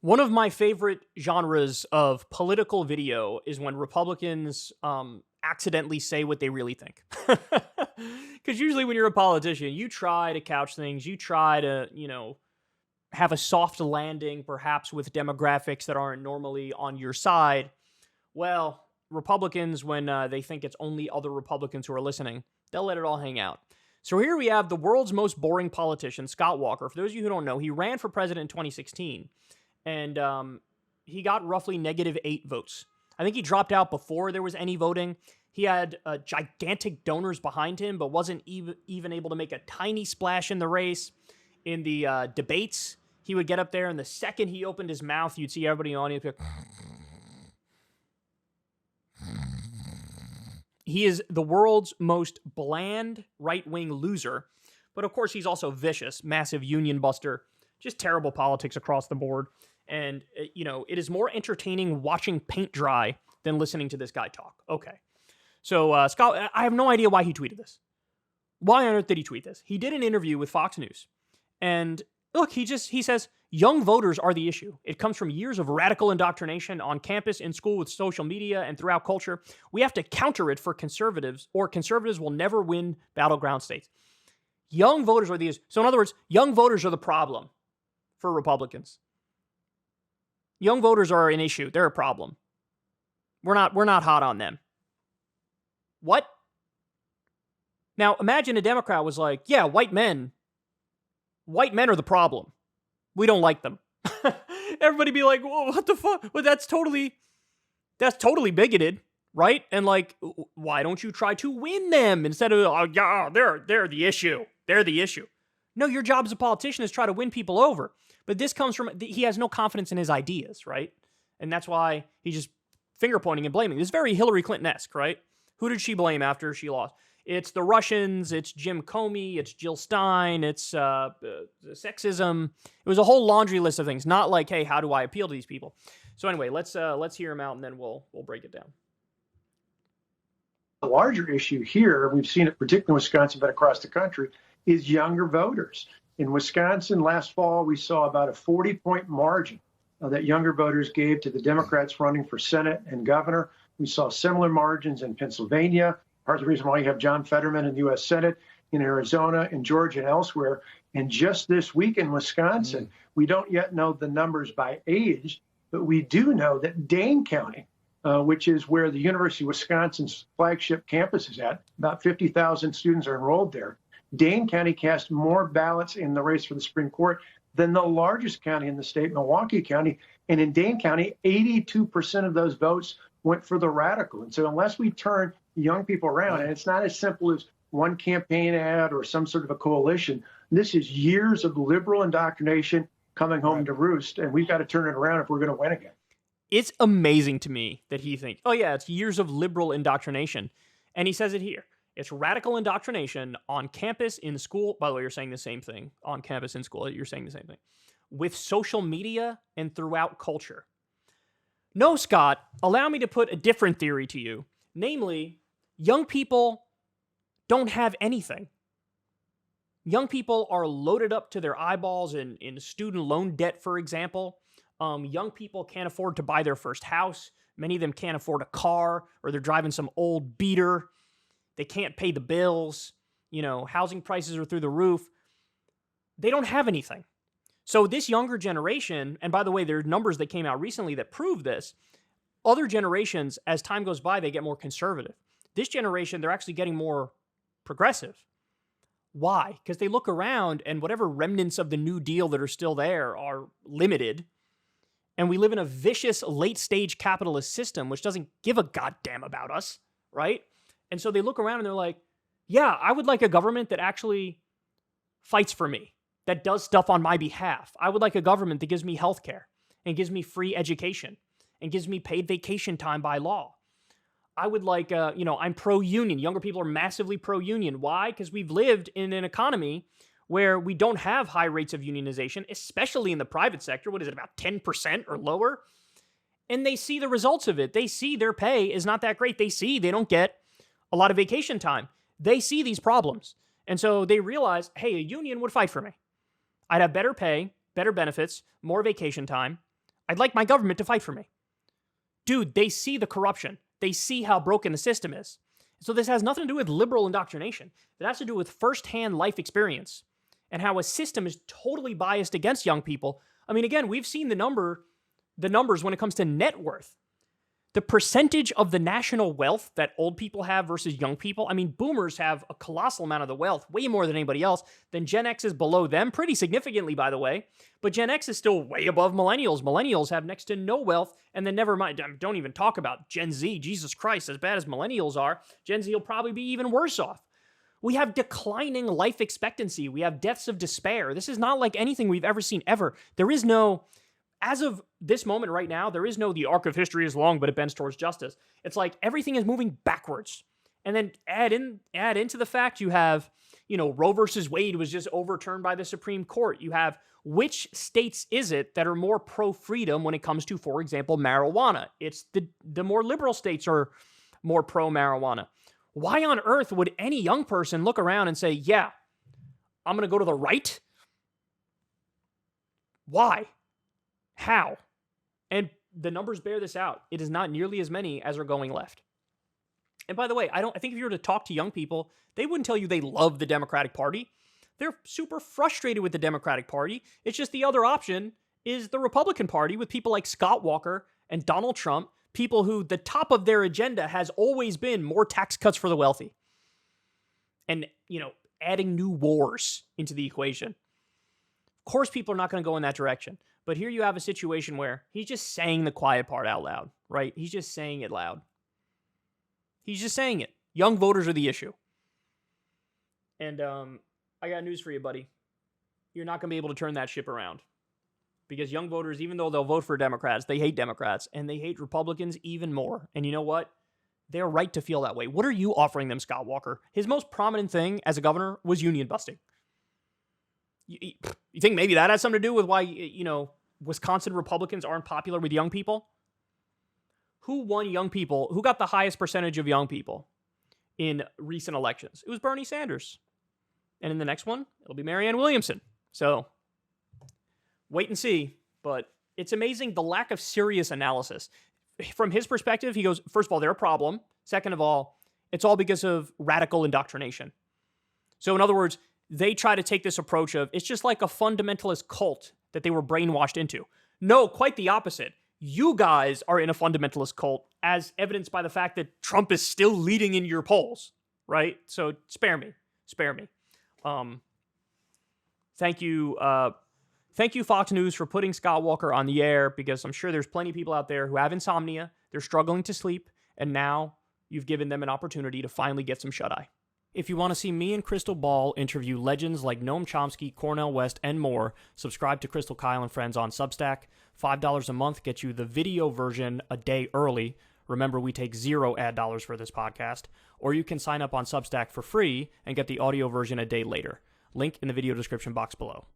One of my favorite genres of political video is when Republicans accidentally say what they really think. Because usually when you're a politician, you try to couch things, you try to, have a soft landing, perhaps with demographics that aren't normally on your side. Well, Republicans, when they think it's only other Republicans who are listening, they'll let it all hang out. So here we have the world's most boring politician, Scott Walker. For those of you who don't know, he ran for president in 2016. And he got roughly -8 votes. I think he dropped out before there was any voting. He had gigantic donors behind him, but wasn't even able to make a tiny splash in the race. In the debates, he would get up there, and the second he opened his mouth, you'd see everybody in the audience be like, he is the world's most bland right-wing loser. But of course, he's also vicious, massive union buster, just terrible politics across the board. And, it is more entertaining watching paint dry than listening to this guy talk. Okay. So, Scott, I have no idea why he tweeted this. Why on earth did he tweet this? He did an interview with Fox News. And look, he says, young voters are the issue. It comes from years of radical indoctrination on campus, in school, with social media, and throughout culture. We have to counter it for conservatives, or conservatives will never win battleground states. Young voters are the issue. So in other words, young voters are the problem for Republicans. Young voters are an issue. They're a problem. We're not hot on them. What? Now, imagine a Democrat was like, yeah, white men are the problem. We don't like them. Everybody be like, whoa, what the fuck? Well, that's totally bigoted, right? And like, why don't you try to win them instead of, oh, yeah, they're the issue. They're the issue. No, your job as a politician is try to win people over. But this comes from, he has no confidence in his ideas, right? And that's why he's just finger pointing and blaming. This is very Hillary Clinton-esque, right? Who did she blame after she lost? It's the Russians, it's Jim Comey, it's Jill Stein, it's sexism. It was a whole laundry list of things, not like, hey, how do I appeal to these people? So anyway, let's hear him out and then we'll break it down. The larger issue here, we've seen it particularly in Wisconsin, but across the country, is younger voters. In Wisconsin last fall, we saw about a 40-point margin that younger voters gave to the Democrats running for Senate and governor. We saw similar margins in Pennsylvania, part of the reason why you have John Fetterman in the U.S. Senate, in Arizona, in Georgia, and elsewhere. And just this week in Wisconsin, we don't yet know the numbers by age, but we do know that Dane County, which is where the University of Wisconsin's flagship campus is at, about 50,000 students are enrolled there. Dane County cast more ballots in the race for the Supreme Court than the largest county in the state, Milwaukee County. And in Dane County, 82% of those votes went for the radical. And so unless we turn young people around, and it's not as simple as one campaign ad or some sort of a coalition, this is years of liberal indoctrination coming home to roost, and we've got to turn it around if we're going to win again. It's amazing to me that he thinks, oh yeah, it's years of liberal indoctrination. And he says it here. It's radical indoctrination on campus, in school. By the way, you're saying the same thing. On campus, in school, you're saying the same thing. With social media and throughout culture. No, Scott, allow me to put a different theory to you. Namely, young people don't have anything. Young people are loaded up to their eyeballs in student loan debt, for example. Young people can't afford to buy their first house. Many of them can't afford a car, or they're driving some old beater. They can't pay the bills. Housing prices are through the roof. They don't have anything. So this younger generation, and by the way, there are numbers that came out recently that prove this. Other generations, as time goes by, they get more conservative. This generation, they're actually getting more progressive. Why? Because they look around and whatever remnants of the New Deal that are still there are limited. And we live in a vicious late-stage capitalist system, which doesn't give a goddamn about us, right? And so they look around and they're like, yeah, I would like a government that actually fights for me, that does stuff on my behalf. I would like a government that gives me health care and gives me free education and gives me paid vacation time by law. I would like, I'm pro-union. Younger people are massively pro-union. Why? Because we've lived in an economy where we don't have high rates of unionization, especially in the private sector. What is it, about 10% or lower? And they see the results of it. They see their pay is not that great. They see they don't get a lot of vacation time. They see these problems. And so they realize, hey, a union would fight for me. I'd have better pay, better benefits, more vacation time. I'd like my government to fight for me. Dude, they see the corruption. They see how broken the system is. So this has nothing to do with liberal indoctrination. It has to do with firsthand life experience and how a system is totally biased against young people. I mean, again, we've seen the numbers when it comes to net worth. The percentage of the national wealth that old people have versus young people. I mean, boomers have a colossal amount of the wealth, way more than anybody else. Then Gen X is below them, pretty significantly, by the way. But Gen X is still way above millennials. Millennials have next to no wealth. And then never mind, don't even talk about Gen Z. Jesus Christ, as bad as millennials are, Gen Z will probably be even worse off. We have declining life expectancy. We have deaths of despair. This is not like anything we've ever seen ever. There is no... As of this moment right now, there is no the arc of history is long, but it bends towards justice. It's like everything is moving backwards. And then add into the fact you have, Roe versus Wade was just overturned by the Supreme Court. You have which states is it that are more pro-freedom when it comes to, for example, marijuana? It's the more liberal states are more pro-marijuana. Why on earth would any young person look around and say, yeah, I'm going to go to the right? Why? How? And the numbers bear this out. It is not nearly as many as are going left. And by the way, I think if you were to talk to young people, they wouldn't tell you they love the Democratic Party. They're super frustrated with the Democratic Party. It's just the other option is the Republican Party with people like Scott Walker and Donald Trump, people who the top of their agenda has always been more tax cuts for the wealthy. And, adding new wars into the equation. Of course, people are not going to go in that direction. But here you have a situation where he's just saying the quiet part out loud, right? He's just saying it loud. He's just saying it. Young voters are the issue. And I got news for you, buddy. You're not going to be able to turn that ship around. Because young voters, even though they'll vote for Democrats, they hate Democrats. And they hate Republicans even more. And you know what? They're right to feel that way. What are you offering them, Scott Walker? His most prominent thing as a governor was union busting. You think maybe that has something to do with why, Wisconsin Republicans aren't popular with young people? Who won young people? Who got the highest percentage of young people in recent elections? It was Bernie Sanders. And in the next one, it'll be Marianne Williamson. So wait and see. But it's amazing the lack of serious analysis. From his perspective, he goes, first of all, they're a problem. Second of all, it's all because of radical indoctrination. So in other words, they try to take this approach of it's just like a fundamentalist cult that they were brainwashed into. No, quite the opposite. You guys are in a fundamentalist cult, as evidenced by the fact that Trump is still leading in your polls, right? So spare me. Thank you, Fox News, for putting Scott Walker on the air, because I'm sure there's plenty of people out there who have insomnia, they're struggling to sleep, and now you've given them an opportunity to finally get some shut-eye. If you want to see me and Crystal Ball interview legends like Noam Chomsky, Cornel West, and more, subscribe to Crystal, Kyle, and Friends on Substack. $5 a month gets you the video version a day early. Remember, we take 0 ad dollars for this podcast. Or you can sign up on Substack for free and get the audio version a day later. Link in the video description box below.